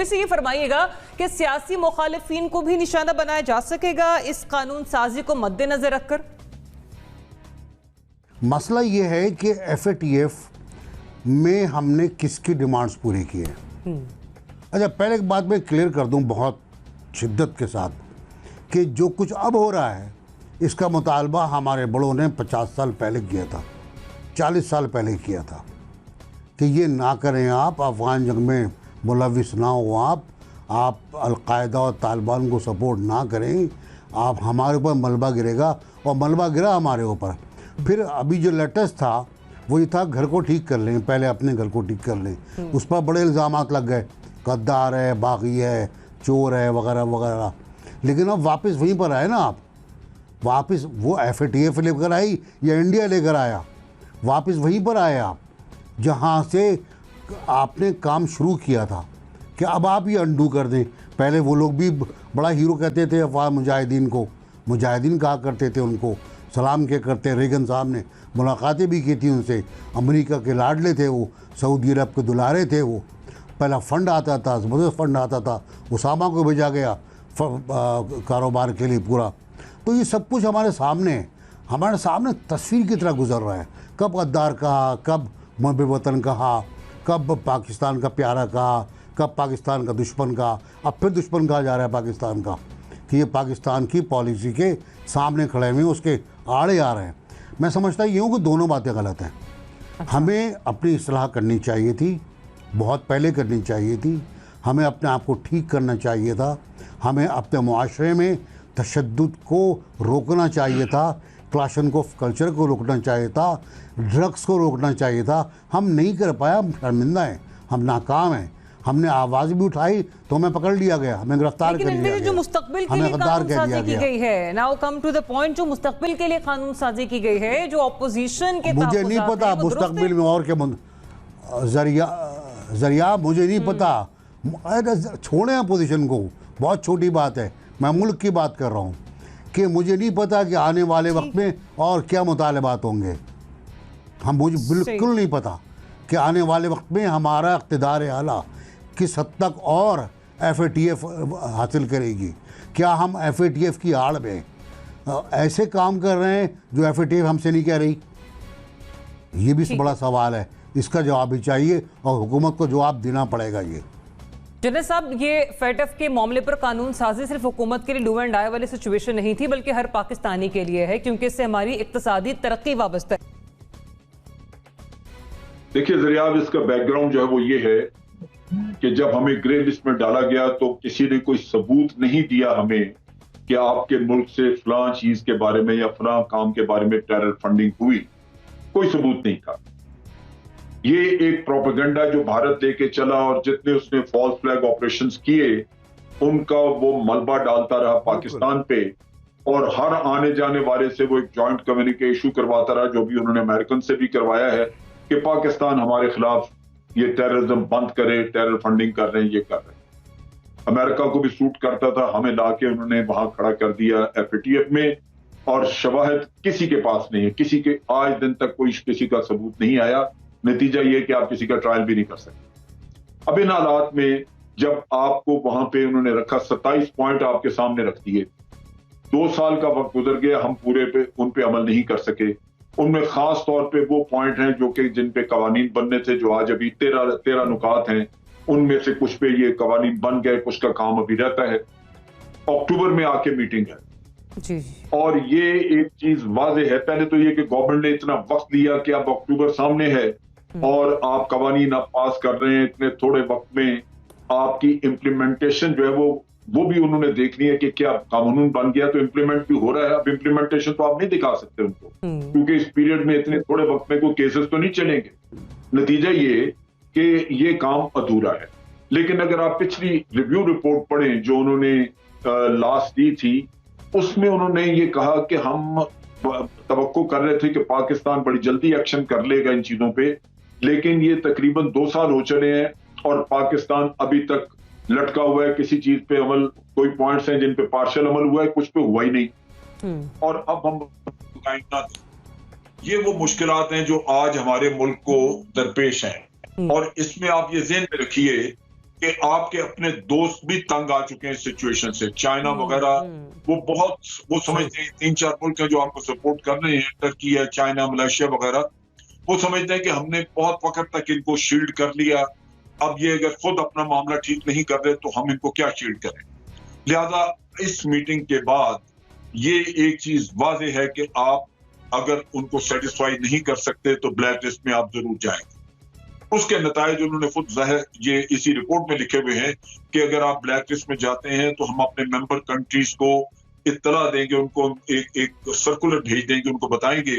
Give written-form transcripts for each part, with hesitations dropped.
थोड़ी सी ये फरमाइएगा कि सियासी मुखालिफिन को भी निशाना बनाया जा सकेगा इस कानून साजी को मद्देनजर रखकर? मसला ये है कि FATF में हमने किसकी डिमांड्स पूरी की है। अच्छा, पहले एक बात मैं क्लियर कर दूं बहुत शिद्दत के साथ कि जो कुछ अब हो रहा है इसका मुतालबा हमारे बड़ों ने 50 साल पहले किया था, 40 साल पहले किया था कि ये ना करें, आप अफ़गान जंग में मुलविस ना हो, आप अलकायदा और तालिबान को सपोर्ट ना करें, आप हमारे ऊपर मलबा गिरेगा, और मलबा गिरा हमारे ऊपर। फिर अभी जो लेटेस्ट था वो ये था घर को ठीक कर लें, पहले अपने घर को ठीक कर लें। उस पर बड़े इल्ज़ामात लग गए, गद्दार है, बागी है, चोर है, वगैरह वगैरह। लेकिन अब वापस वहीं पर आए ना, आप वापस वो FATF लेकर आई या इंडिया लेकर आया, वापस वहीं पर आए आप जहाँ से आपने काम शुरू किया था, कि अब आप ये अंडू कर दें। पहले वो लोग भी बड़ा हीरो कहते थे अफगान मुजाहिदीन को, मुजाहिदीन कहा करते थे उनको, सलाम के करते। रेगन साहब ने मुलाकातें भी की थी उनसे, अमेरिका के लाडले थे वो, सऊदी अरब के दुलारे थे वो। पहला फ़ंड आता था, ज़बरदस्त फ़ंड आता था, उसामा को भेजा गया कारोबार के लिए पूरा। तो ये सब कुछ हमारे सामने तस्वीर की तरह गुजर रहा है। कब गद्दार कहा, कब मुहब्बे वतन कहा, कब पाकिस्तान का प्यारा कहा, कब पाकिस्तान का दुश्मन कहा, अब फिर दुश्मन कहा जा रहा है पाकिस्तान का, कि ये पाकिस्तान की पॉलिसी के सामने खड़े हुए, उसके आड़े आ रहे हैं। मैं समझता ये हूँ कि दोनों बातें गलत हैं। हमें अपनी इस्लाह करनी चाहिए थी, बहुत पहले करनी चाहिए थी। हमें अपने आप को ठीक करना चाहिए था। हमें अपने मुआशरे में तशद्दुद को रोकना चाहिए था, क्लाशनकोफ कल्चर को रोकना चाहिए था, ड्रग्स को रोकना चाहिए था। हम नहीं कर पाया, हम शर्मिंदा हैं, हम नाकाम हैं। हमने आवाज़ भी उठाई तो हमें पकड़ लिया गया, हमें गिरफ्तार कर लिया गया, जो मुस्तकबिल के लिए कानून साजी की गई है, now come to the point, जो मुस्तकबिल के लिए कानून साजी की गई है, जो ऑपोजिशन के मुझे नहीं पता मुस्तकबिल में और क्या जरिया मुझे नहीं पता। छोड़ें अपोजिशन को, बहुत छोटी बात है। मैं मुल्क की बात कर रहा हूँ कि मुझे नहीं पता कि आने वाले वक्त में और क्या मुतालबात होंगे। मुझे बिल्कुल नहीं पता कि आने वाले वक्त में हमारा इक़्तिदार आला किस हद तक और FATF हासिल करेगी। क्या हम FATF की आड़ में ऐसे काम कर रहे हैं जो FATF हमसे नहीं कह रही? ये भी बड़ा सवाल है, इसका जवाब भी चाहिए और हुकूमत को जवाब देना पड़ेगा। ये जनरल साहब, ये FATF के मामले पर कानून साजी सिर्फ हुकूमत के लिए डू एंड डाई वाली सिचुएशन नहीं थी, बल्कि हर पाकिस्तानी के लिए है, क्योंकि इससे हमारी इक्तिसादी तरक्की वाबस्ता है। देखिए जरिया, इसका बैकग्राउंड जो है वो ये है कि जब हमें ग्रे लिस्ट में डाला गया तो किसी ने कोई सबूत नहीं दिया हमें कि आपके मुल्क से फलां चीज के बारे में या फलां काम के बारे में टेरर फंडिंग हुई। कोई सबूत नहीं था। ये एक प्रोपेगेंडा जो भारत लेके चला और जितने उसने फॉल्स फ्लैग ऑपरेशंस किए उनका वो मलबा डालता रहा पाकिस्तान पे, और हर आने जाने वाले से वो एक जॉइंट कम्युनिके इशू करवाता रहा, जो भी उन्होंने अमेरिकन से भी करवाया है कि पाकिस्तान हमारे खिलाफ ये टेररिज्म बंद करे, टेरर फंडिंग कर रहे हैं, ये कर रहे हैं। अमेरिका को भी सूट करता था, हमें लाके उन्होंने वहां खड़ा कर दिया FATF में, और शवाहिद किसी के पास नहीं है, किसी के आज दिन तक कोई किसी का सबूत नहीं आया। नतीजा ये कि आप किसी का ट्रायल भी नहीं कर सकते। अब इन हालात में जब आपको वहां पे उन्होंने रखा, 27 पॉइंट आपके सामने रख दिए, 2 साल का वक्त गुजर गया, हम पूरे पे उन पे अमल नहीं कर सके। उनमें खास तौर पे वो पॉइंट हैं जो कि जिन पे कवानीन बनने थे, जो आज अभी 13 नुकात हैं, उनमें से कुछ पे ये कवानीन बन गए, कुछ का काम अभी रहता है। अक्टूबर में आके मीटिंग है जी। और ये एक चीज वाज़ेह है, पहले तो ये कि गवर्नमेंट ने इतना वक्त लिया कि अब अक्टूबर सामने है और आप कवानीन आप पास कर रहे हैं, इतने थोड़े वक्त में आपकी इम्प्लीमेंटेशन जो है वो भी उन्होंने देखनी है कि क्या कानून बन गया तो इम्प्लीमेंट भी हो रहा है। अब इम्प्लीमेंटेशन तो आप नहीं दिखा सकते उनको, क्योंकि इस पीरियड में इतने थोड़े वक्त में कोई केसेस तो नहीं चलेंगे। नतीजा ये कि ये काम अधूरा है। लेकिन अगर आप पिछली रिव्यू रिपोर्ट पढ़ें जो उन्होंने लास्ट दी थी, उसमें उन्होंने ये कहा कि हम तवक्को कर रहे थे कि पाकिस्तान बड़ी जल्दी एक्शन कर लेगा इन चीजों पे, लेकिन ये तकरीबन 2 साल हो चले हैं और पाकिस्तान अभी तक लटका हुआ है। किसी चीज पे अमल, कोई पॉइंट्स हैं जिन पे पार्शियल अमल हुआ है, कुछ पे हुआ ही नहीं। और अब हम ये वो मुश्किलात हैं जो आज हमारे मुल्क को दरपेश हैं। और इसमें आप ये ज़हन में रखिए कि आपके अपने दोस्त भी तंग आ चुके हैं इस सिचुएशन से। चाइना वगैरह वो समझते हैं 3-4 मुल्क हैं जो आपको सपोर्ट कर रहे हैं, टर्की है, चाइना, मलेशिया वगैरह, वो समझते हैं कि हमने बहुत वक्त तक इनको शील्ड कर लिया, अब ये अगर खुद अपना मामला ठीक नहीं कर रहे तो हम इनको क्या शील्ड करें। लिहाजा इस मीटिंग के बाद ये एक चीज वाज़ेह है कि आप अगर उनको सेटिस्फाई नहीं कर सकते तो ब्लैक लिस्ट में आप जरूर जाएंगे। उसके नतायज उन्होंने खुद जाहिर ये इसी रिपोर्ट में लिखे हुए हैं कि अगर आप ब्लैक लिस्ट में जाते हैं तो हम अपने मेंबर कंट्रीज को इत्तला देंगे, उनको एक सर्कुलर भेज देंगे, उनको बताएंगे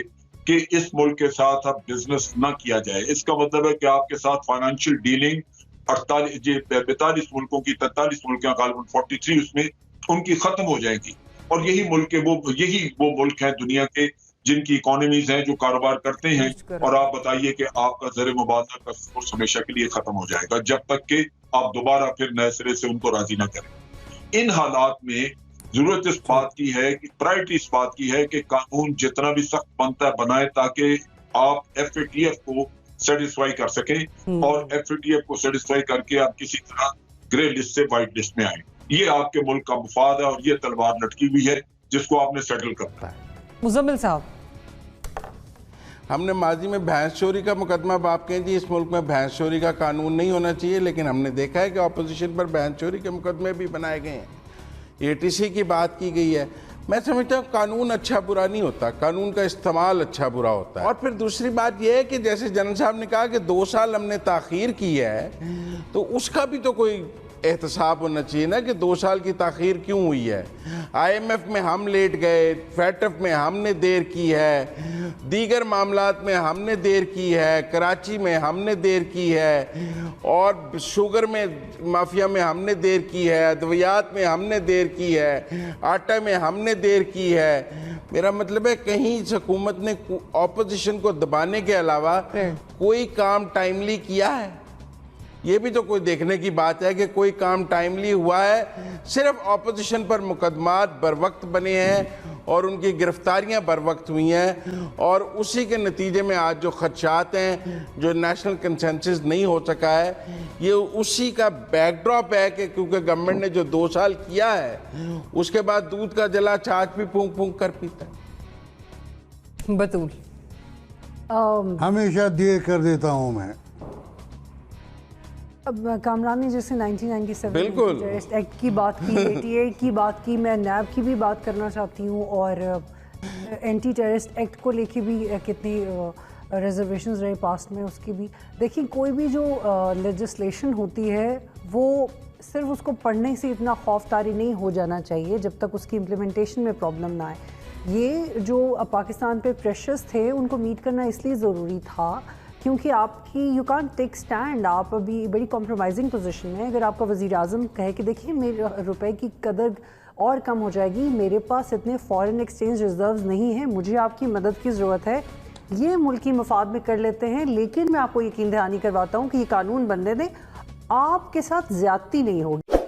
कि इस मुल्क के साथ अब बिजनेस ना किया जाए। इसका मतलब है कि आपके साथ फाइनेंशियल डीलिंग 42 मुल्कों की 43 मुल्क गालिबन 43 उसमें उनकी खत्म हो जाएगी। और यही वो मुल्क हैं दुनिया के जिनकी इकोनॉमीज हैं, जो कारोबार करते हैं। और आप बताइए कि आपका ज़र मुबादला का सोर्स हमेशा के लिए खत्म हो जाएगा जब तक कि आप दोबारा फिर नए सिरे से उनको राजी ना करें। इन हालात में जरूरत इस बात की है कि प्रायोरिटी इस बात की है कि कानून जितना भी सख्त बनता है बनाए ताकि आप FATF को सेटिस्फाई कर सकें और FATF को सेटिस्फाई करके आप किसी तरह ग्रे लिस्ट से व्हाइट लिस्ट में आए। ये आपके मुल्क का मुफाद है और ये तलवार लटकी हुई है जिसको आपने सेटल करना है। मुजम्मिल साहब, हमने माजी में भैंस चोरी का मुकदमा, आप कहें जी इस मुल्क में भैंस चोरी का कानून नहीं होना चाहिए, लेकिन हमने देखा है कि अपोजिशन पर भैंस चोरी के मुकदमे भी बनाए गए हैं। ATC की बात की गई है। मैं समझता हूँ कानून अच्छा बुरा नहीं होता, कानून का इस्तेमाल अच्छा बुरा होता है। और फिर दूसरी बात यह है कि जैसे जनरल साहब ने कहा कि 2 साल हमने ताख़ीर की है, तो उसका भी तो कोई एहतसाब होना चाहिए ना कि 2 साल की ताख़ीर क्यों हुई है। IMF में हम लेट गए, FATF में हमने देर की है, दीगर मामलात में हमने देर की है, कराची में हमने देर की है, और शुगर में माफिया में हमने देर की है, अद्वियात में हमने देर की है, आटा में हमने देर की है। मेरा मतलब है कहीं इस हुकूमत ने ऑपोजिशन को दबाने के अलावा कोई काम टाइमली किया है? ये भी तो कोई देखने की बात है कि कोई काम टाइमली हुआ है। सिर्फ ऑपोजिशन पर मुकदमात बर वक्त बने हैं और उनकी गिरफ्तारियां बर वक्त हुई हैं, और उसी के नतीजे में आज जो खदशात हैं, जो नेशनल कंसेंसस नहीं हो सका है, ये उसी का बैकड्रॉप है कि क्योंकि गवर्नमेंट ने जो 2 साल किया है उसके बाद दूध का जला छाछ भी फूंक फूंक कर पीता है। बतूल, हमेशा देर कर देता हूँ मैं। अब कामरान ने जैसे 1997 बिल्कुल टेररिस्ट एक्ट की बात की, 88 की बात की, मैं नैब की भी बात करना चाहती हूँ, और एंटी टेररिस्ट एक्ट को लेके भी कितनी रिजर्वेशंस रहे पास्ट में, उसकी भी देखिए। कोई भी जो लेजिस्लेशन होती है वो सिर्फ उसको पढ़ने से इतना खौफतारी नहीं हो जाना चाहिए जब तक उसकी इम्प्लीमेंटेशन में प्रॉब्लम ना आए। ये जो पाकिस्तान पे प्रेशर्स थे उनको मीट करना इसलिए ज़रूरी था क्योंकि आपकी यू कांट टेक स्टैंड, आप अभी बड़ी कॉम्प्रोमाइजिंग पोजीशन में। अगर आपका वज़ीर आज़म कहे कि देखिए मेरे रुपए की कदर और कम हो जाएगी, मेरे पास इतने फॉरेन एक्सचेंज रिजर्व्स नहीं हैं, मुझे आपकी मदद की ज़रूरत है, ये मुल्की मफाद में कर लेते हैं, लेकिन मैं आपको यकीन दहानी करवाता हूँ कि ये कानून बनने दें, आपके साथ ज़्यादती नहीं होगी।